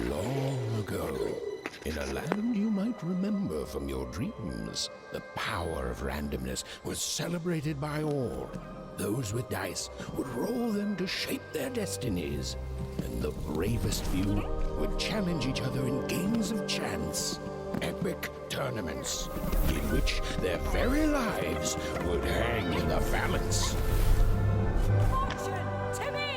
Long ago, in a land you might remember from your dreams, the power of randomness was celebrated by all. Those with dice would roll them to shape their destinies, and the bravest few would challenge each other in games of chance. Epic tournaments in which their very lives would hang in the balance. Fortune to me!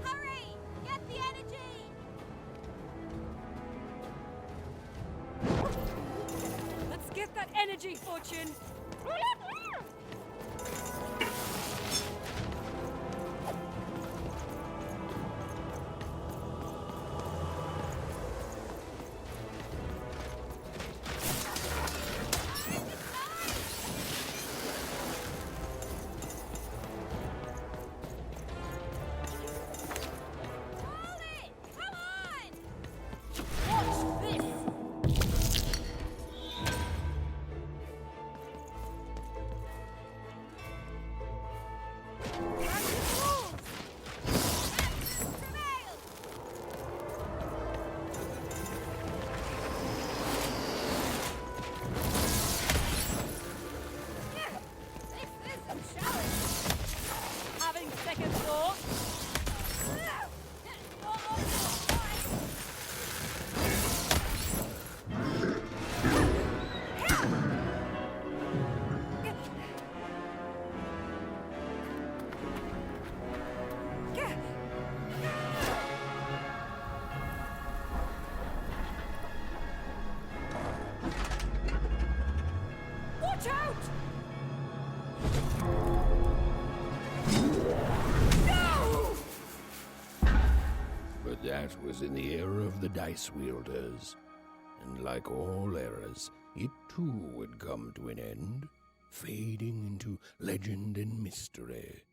Hurry! Get the energy! Let's get that energy, Fortune! Hold it! Come on! Watch this! Having second thoughts? Watch out! No! But that was in the era of the dice wielders. And like all eras, it too would come to an end, fading into legend and mystery.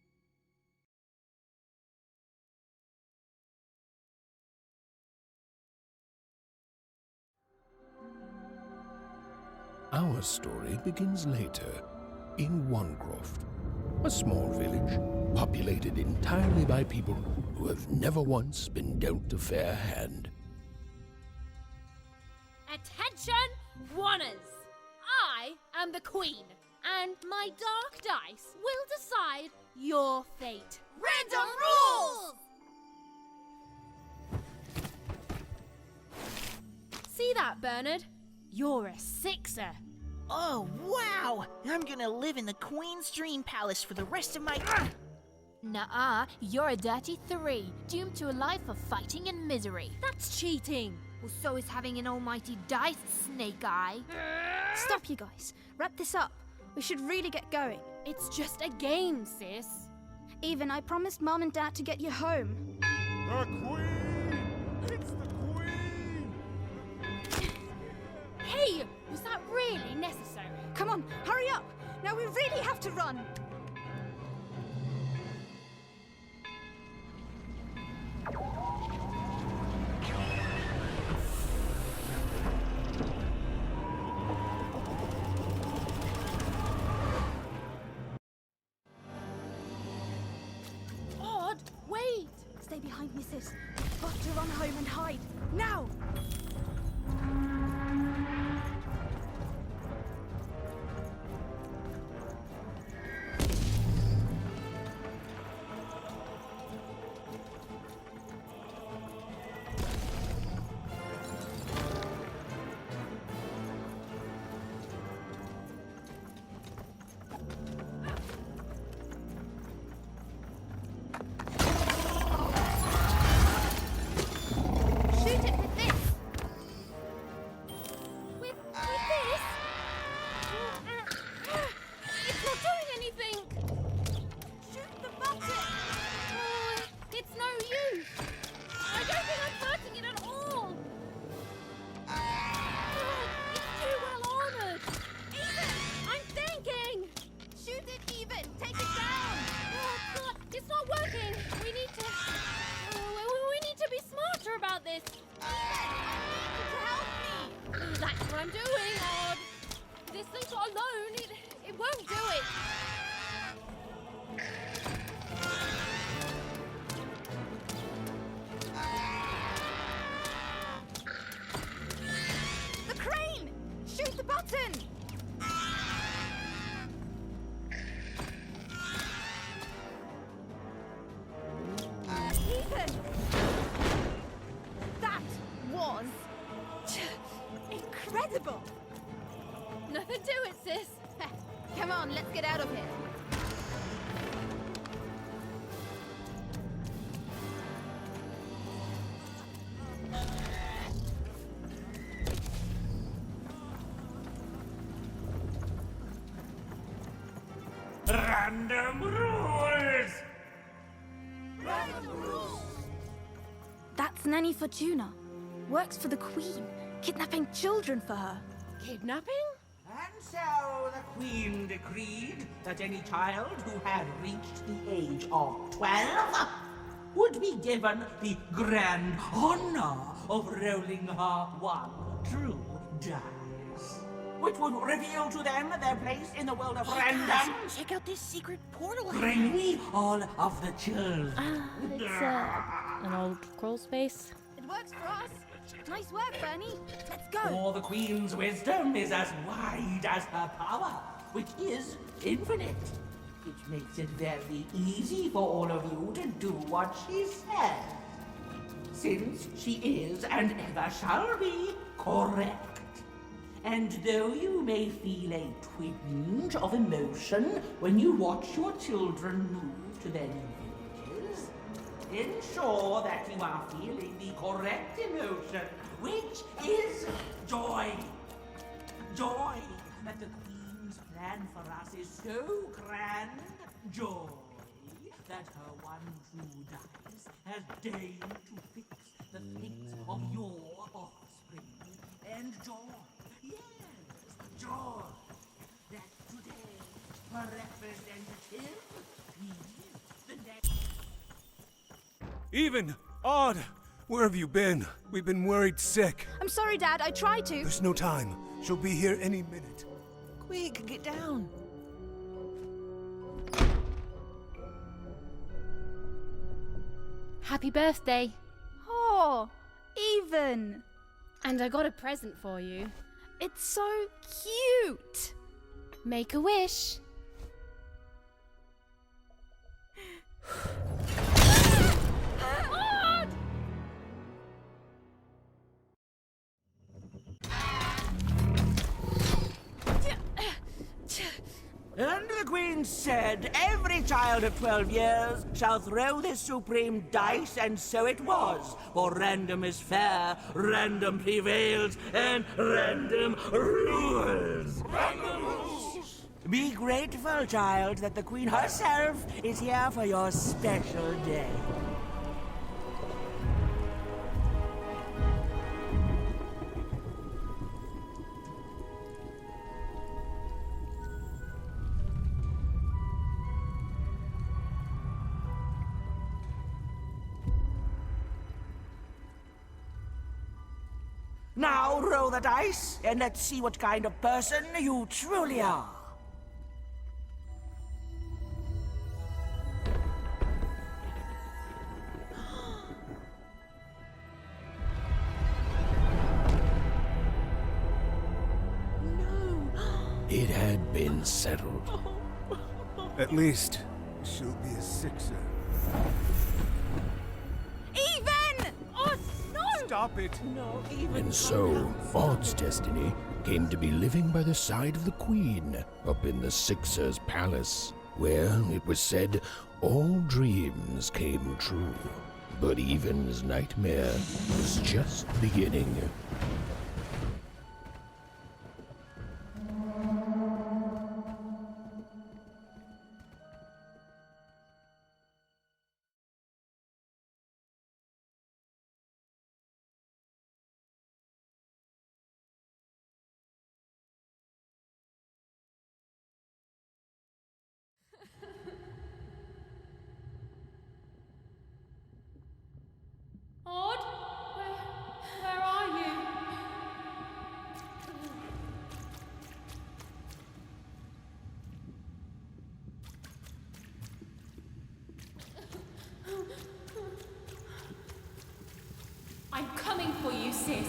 Our story begins later, in Wanecroft, a small village populated entirely by people who have never once been dealt a fair hand. Attention, Wanners! I am the Queen, and my dark dice will decide your fate. Random rules! See that, Bernard? You're a sixer. Oh, wow! I'm gonna live in the Queen's Dream Palace for the rest of my... Nuh-uh, you're a dirty 3, doomed to a life of fighting and misery. That's cheating. Well, so is having an almighty dice, Snake Eye. Stop, you guys. Wrap this up. We should really get going. It's just a game, sis. Even I promised Mom and Dad to get you home. The Queen! It's the Queen! Hey, was that really necessary? Come on, hurry up! Now we really have to run! Odd, wait! Stay behind me, sis. We've got to run home and hide. Now! Shoot it with this! button! Ethan! That was incredible! Nothing to it, sis. Come on, let's get out of here. Random rules! That's Nanny Fortuna. Works for the Queen, kidnapping children for her. Kidnapping? And so the Queen decreed that any child who had reached the age of 12 would be given the grand honor of rolling her one true dice, which would reveal to them their place in the world of random. Check out this secret portal. Bring me all of the children. It's an old crawl space. It works for us. Nice work, Bernie. Let's go. For the Queen's wisdom is as wide as her power, which is infinite. Which makes it very easy for all of you to do what she says. Since she is, and ever shall be, correct. And though you may feel a twinge of emotion when you watch your children move to their new villages, ensure that you are feeling the correct emotion, which is joy. Joy that the Queen's plan for us is so grand. Joy that her one true dice has deigned to fix the fate of your offspring. And joy, yes, joy that today her representative is the next. Even! Odd! Where have you been? We've been worried sick. I'm sorry, Dad. I tried to. There's no time. She'll be here any minute. Quick, get down. Happy birthday. Oh, Even. And I got a present for you. It's so cute. Make a wish. And the Queen said, every child of 12 years shall throw this supreme dice, and so it was. For random is fair, random prevails, and random rules. Random rules! Be grateful, child, that the Queen herself is here for your special day. Now roll the dice, and let's see what kind of person you truly are. It had been settled. At least, she'll be a sixer. Even! Oh, no! Stop it! And so, Odd's destiny came to be living by the side of the Queen up in the Sixer's palace, where, it was said, all dreams came true. But Even's nightmare was just beginning. Odd? Where are you? I'm coming for you, sis.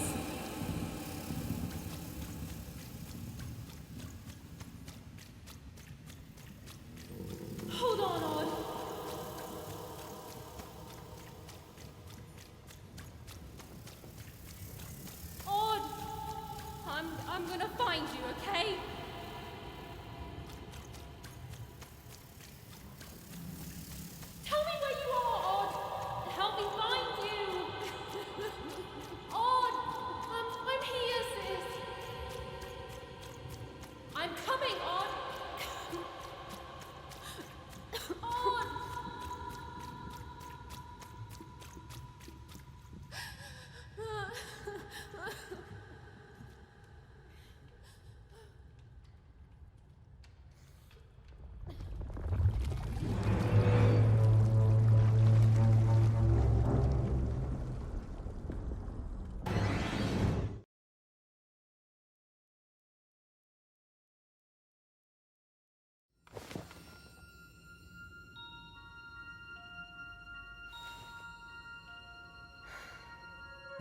I'm gonna find you, okay? Tell me where you are, Odd. Help me find you. Odd, I'm here, sis. I'm coming, Odd. Odd.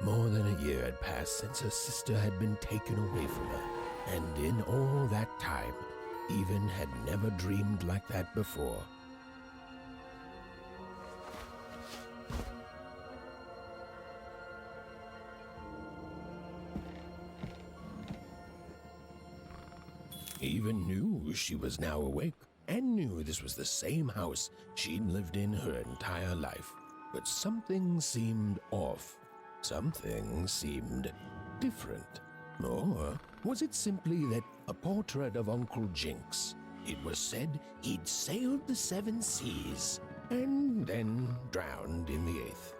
More than a year had passed since her sister had been taken away from her, and in all that time, Even had never dreamed like that before. Even knew she was now awake, and knew this was the same house she'd lived in her entire life. But something seemed off. Something seemed different. Or was it simply that a portrait of Uncle Jinx? It was said he'd sailed the 7 seas and then drowned in the 8th.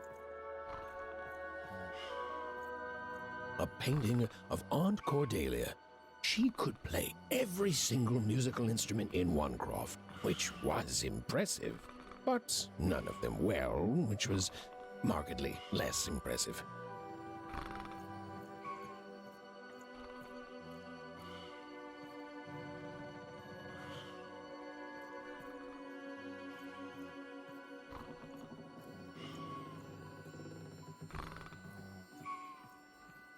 A painting of Aunt Cordelia. She could play every single musical instrument in one croft, which was impressive, but none of them well, which was markedly less impressive.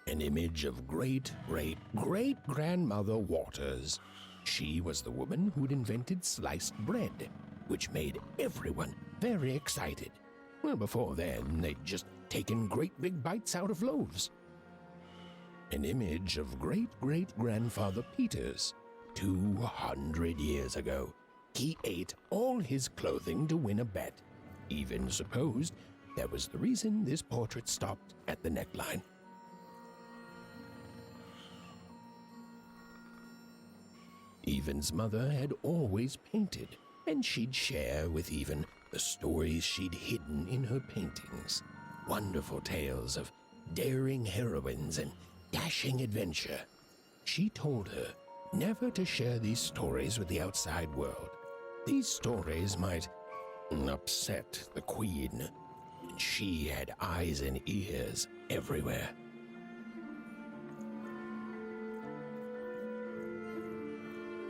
An image of great-great-great-grandmother Waters. She was the woman who'd invented sliced bread, which made everyone very excited. Well, before then, they'd just taken great big bites out of loaves. An image of great-great-grandfather Peters. 200 years ago, he ate all his clothing to win a bet. Even supposed that was the reason this portrait stopped at the neckline. Even's mother had always painted, and she'd share with Even the stories she'd hidden in her paintings. Wonderful tales of daring heroines and dashing adventure. She told her never to share these stories with the outside world. These stories might upset the Queen, and she had eyes and ears everywhere.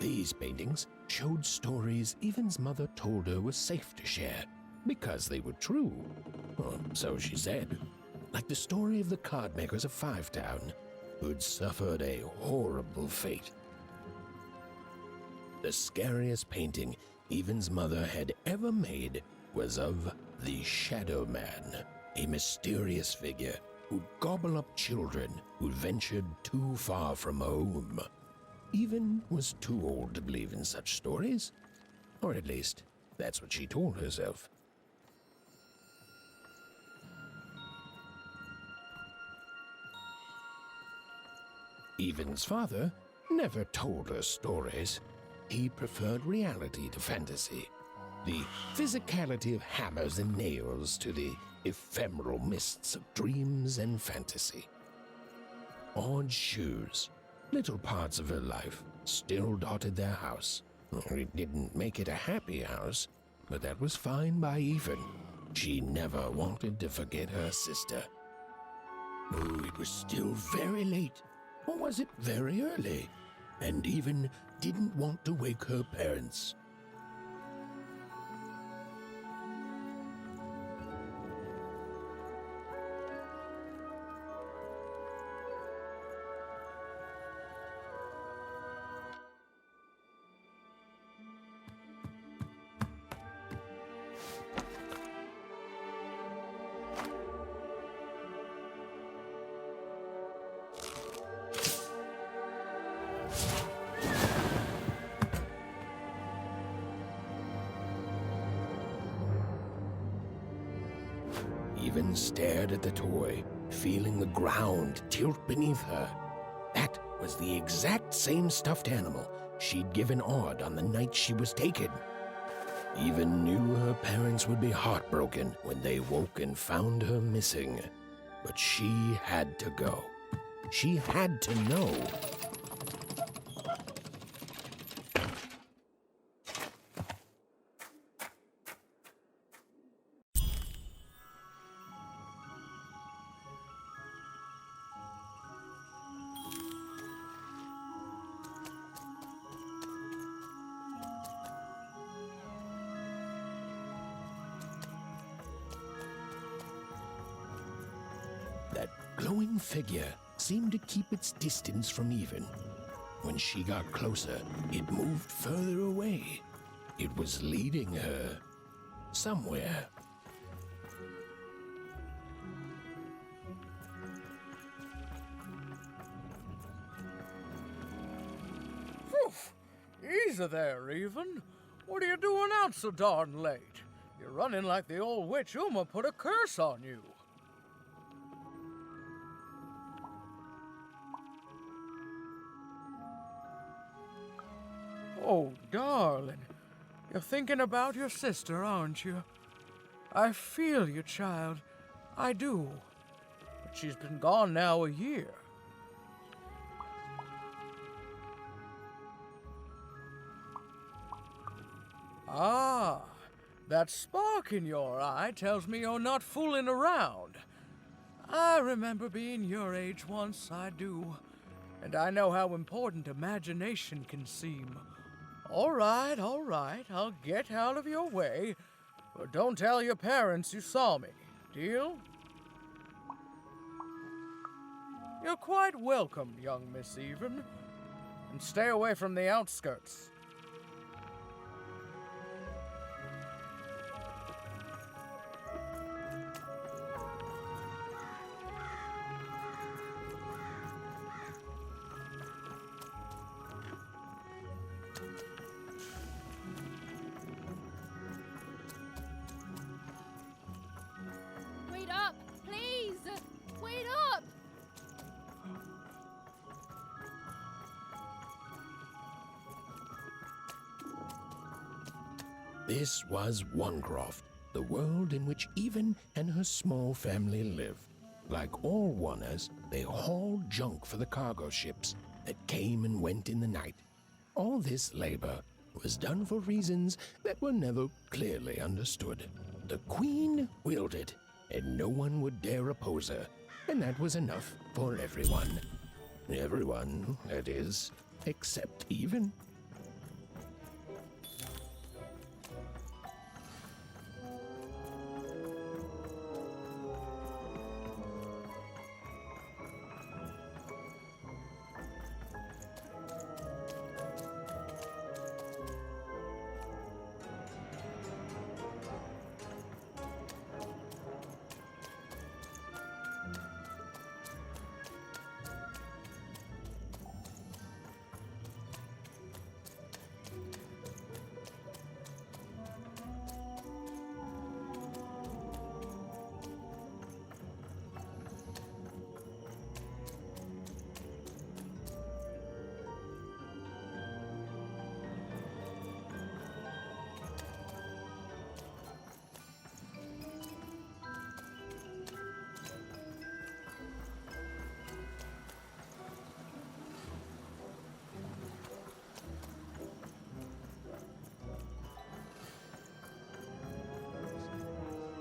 These paintings showed stories Even's mother told her were safe to share, because they were true. Or so she said. Like the story of the cardmakers of Five Town, who'd suffered a horrible fate. The scariest painting Even's mother had ever made was of the Shadow Man, a mysterious figure who'd gobble up children who'd ventured too far from home. Even was too old to believe in such stories, or at least that's what she told herself. Even's father never told her stories. He preferred reality to fantasy, the physicality of hammers and nails to the ephemeral mists of dreams and fantasy. Odd shoes, little parts of her life, still dotted their house. It didn't make it a happy house, but that was fine by Even. She never wanted to forget her sister. Oh, it was still very late, or was it very early? And Even didn't want to wake her parents. Even stared at the toy, feeling the ground tilt beneath her. That was the exact same stuffed animal she'd given Odd on the night she was taken. Even knew her parents would be heartbroken when they woke and found her missing. But she had to go. She had to know. That glowing figure seemed to keep its distance from Even. When she got closer, it moved further away. It was leading her somewhere. Easy there, Even. What are you doing out so darn late? You're running like the old witch Uma put a curse on you. Oh, darling. You're thinking about your sister, aren't you? I feel you, child. I do. But she's been gone now a year. Ah, that spark in your eye tells me you're not fooling around. I remember being your age once, I do. And I know how important imagination can seem. All right, I'll get out of your way. But don't tell your parents you saw me. Deal? You're quite welcome, young Miss Even. And stay away from the outskirts. Wait up, please! Wait up! This was Onecroft, the world in which Even and her small family lived. Like all Oners, they hauled junk for the cargo ships that came and went in the night. All this labor was done for reasons that were never clearly understood. The Queen willed it, and no one would dare oppose her, and that was enough for everyone. Everyone, that is, except Even.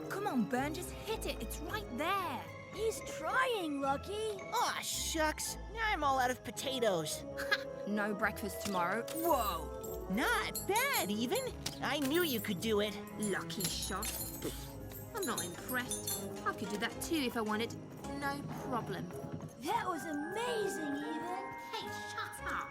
Come on, Burn, just hit it. It's right there. He's trying, Lucky. Aw, shucks. Now I'm all out of potatoes. No breakfast tomorrow. Whoa. Not bad, Even. I knew you could do it. Lucky shot. I'm not impressed. I could do that too if I wanted. No problem. That was amazing, Even. Hey, shut up.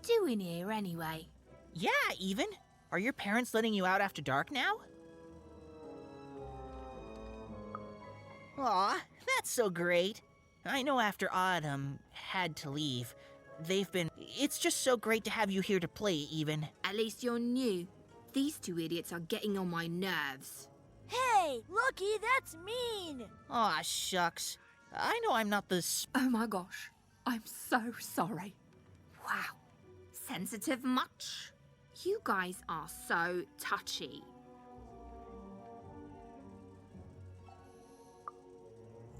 doing here anyway? Yeah, Even. Are your parents letting you out after dark now? Aw, that's so great. I know after Autumn had to leave, it's just so great to have you here to play, Even. At least you're new. These two idiots are getting on my nerves. Hey, Lucky, that's mean! Aw, shucks. I know I'm not the Oh my gosh, I'm so sorry. Wow, sensitive much? You guys are so touchy.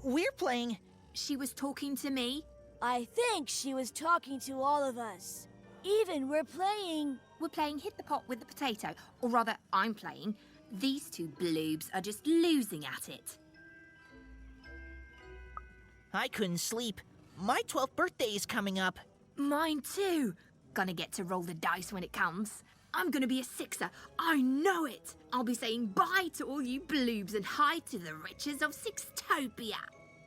We're playing. She was talking to me. I think she was talking to all of us. Even we're playing... We're playing Hit the Pot with the Potato. Or rather, I'm playing. These two bloobs are just losing at it. I couldn't sleep. My 12th birthday is coming up. Mine too. Gonna get to roll the dice when it comes. I'm gonna be a sixer. I know it. I'll be saying bye to all you bloobs and hi to the riches of Sixtopia.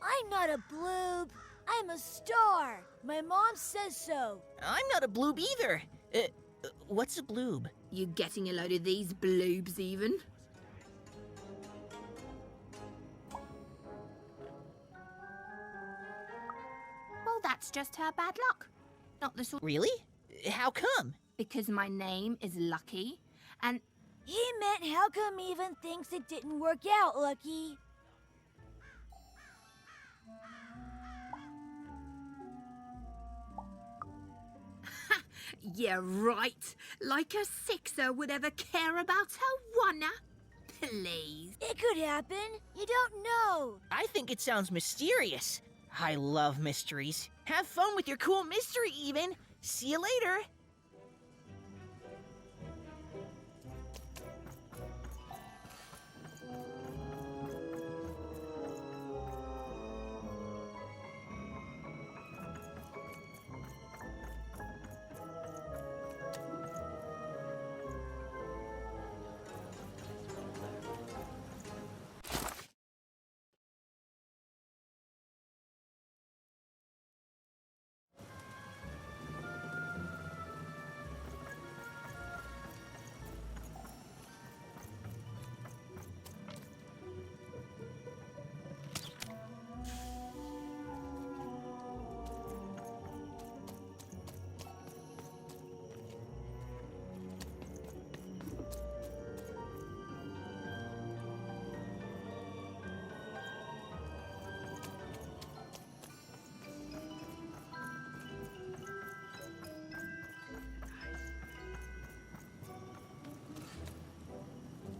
I'm not a bloob. I'm a star. My mom says so. I'm not a bloob either. What's a bloob? You getting a load of these bloobs even? Well, that's just her bad luck. Not the sort... Really? How come? Because my name is Lucky, and... He meant how come Even thinks it didn't work out, Lucky? Yeah, right. Like a sixer would ever care about her oneer. Please. It could happen. You don't know. I think it sounds mysterious. I love mysteries. Have fun with your cool mystery, Even. See you later.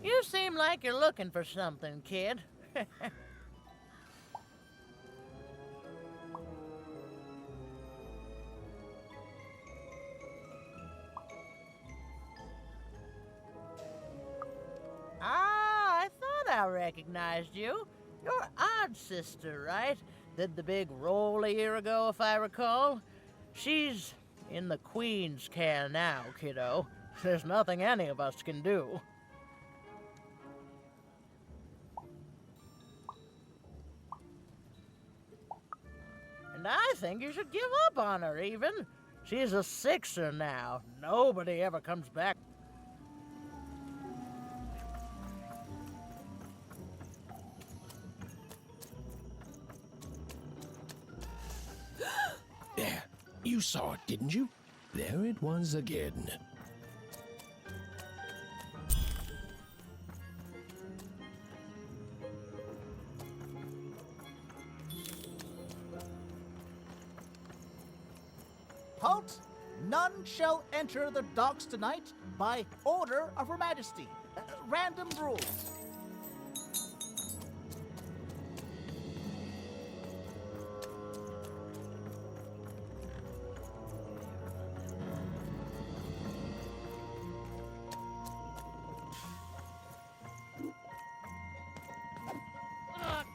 You seem like you're looking for something, kid. I thought I recognized you. You're Odd Sister, right? Did the big roll a year ago, if I recall. She's in the Queen's care now, kiddo. There's nothing any of us can do. And I think you should give up on her, Even. She's a sixer now. Nobody ever comes back. There, you saw it, didn't you? There it was again. Halt! None shall enter the docks tonight by order of Her Majesty. Random rules.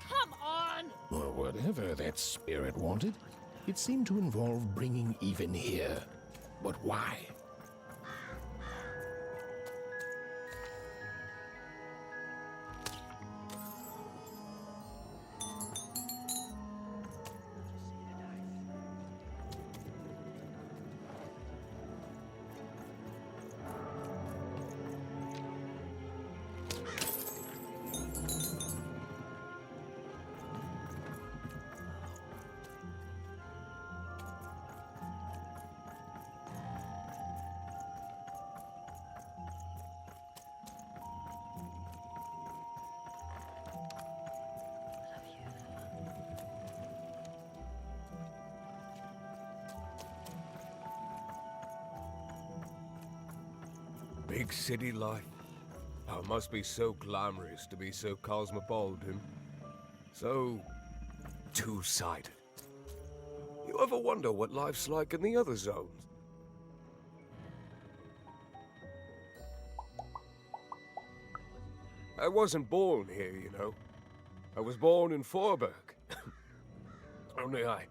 Come on! Or whatever that spirit wanted. It seemed to involve bringing Even here. But why? Big city life. Oh, it must be so glamorous to be so cosmopolitan. So two-sided. You ever wonder what life's like in the other zones? I wasn't born here, you know. I was born in Forberg. Only I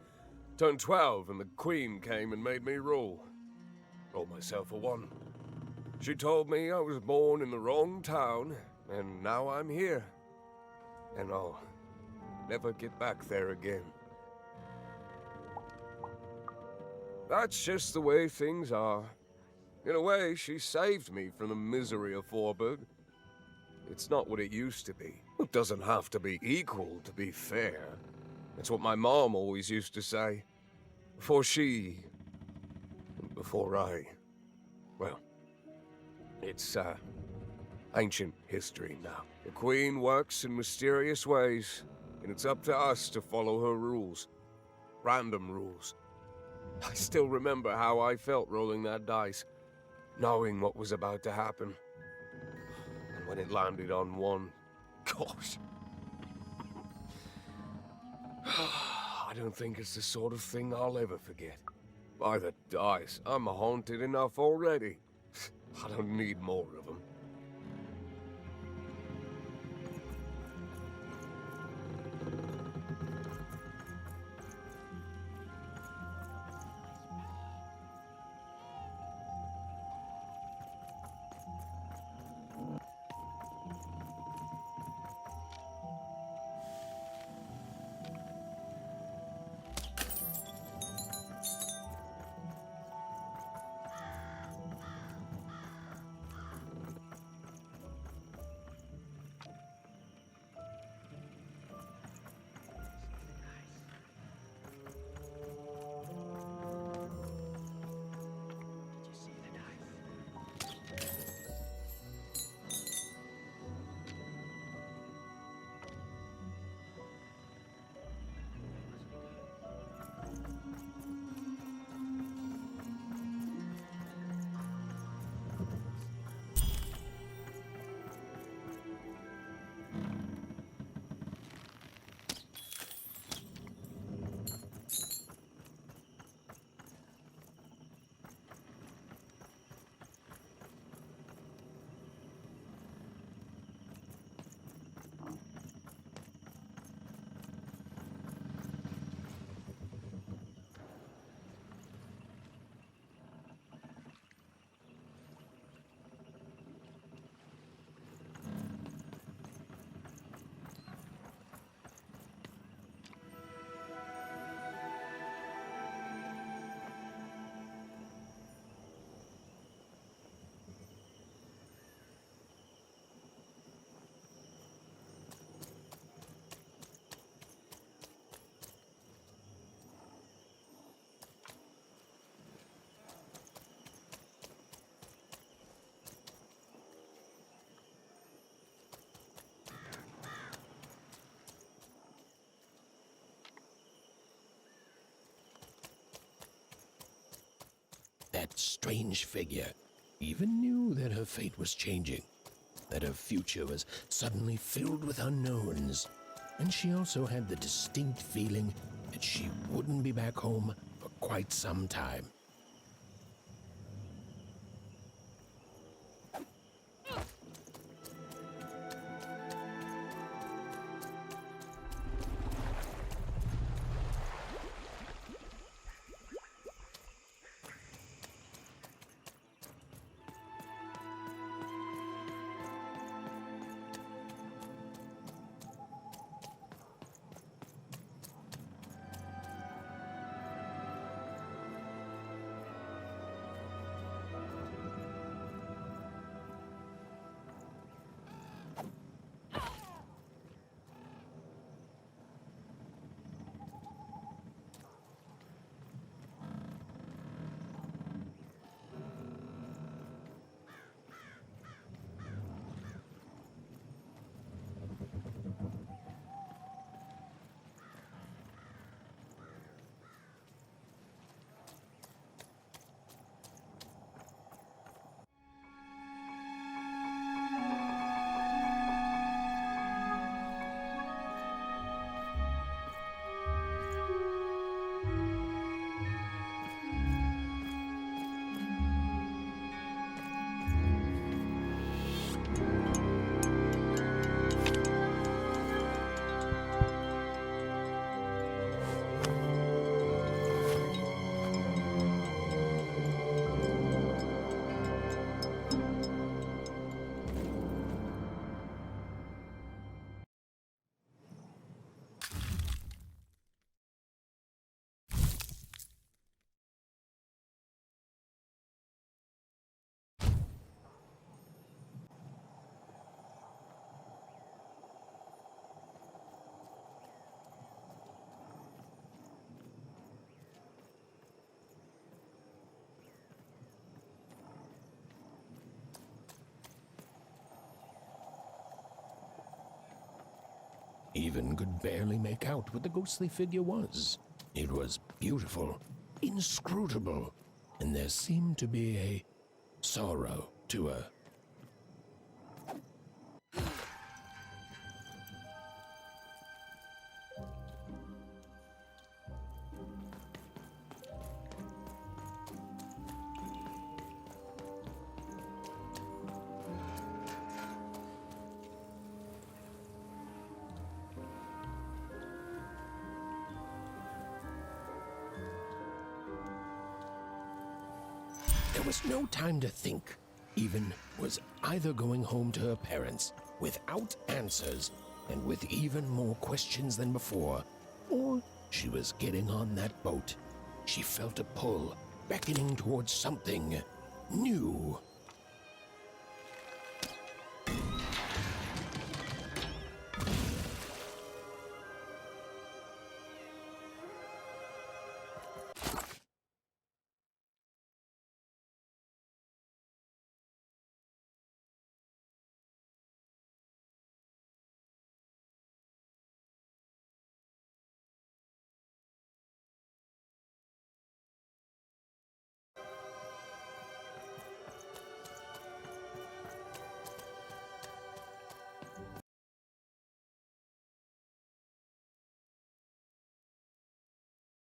turned 12 and the Queen came and made me rule. Rolled myself a one. She told me I was born in the wrong town, and now I'm here. And I'll never get back there again. That's just the way things are. In a way, she saved me from the misery of Forberg. It's not what it used to be. It doesn't have to be equal to be fair. That's what my mom always used to say. Before I... Well, it's, ancient history now. The Queen works in mysterious ways, and it's up to us to follow her rules. Random rules. I still remember how I felt rolling that dice, knowing what was about to happen. And when it landed on one, gosh. I don't think it's the sort of thing I'll ever forget. By the dice, I'm haunted enough already. I don't need more of them. That strange figure even knew that her fate was changing, that her future was suddenly filled with unknowns, and she also had the distinct feeling that she wouldn't be back home for quite some time. Even could barely make out what the ghostly figure was. It was beautiful, inscrutable, and there seemed to be a sorrow to her. There was no time to think. Even was either going home to her parents without answers and with even more questions than before, or she was getting on that boat. She felt a pull, beckoning towards something new.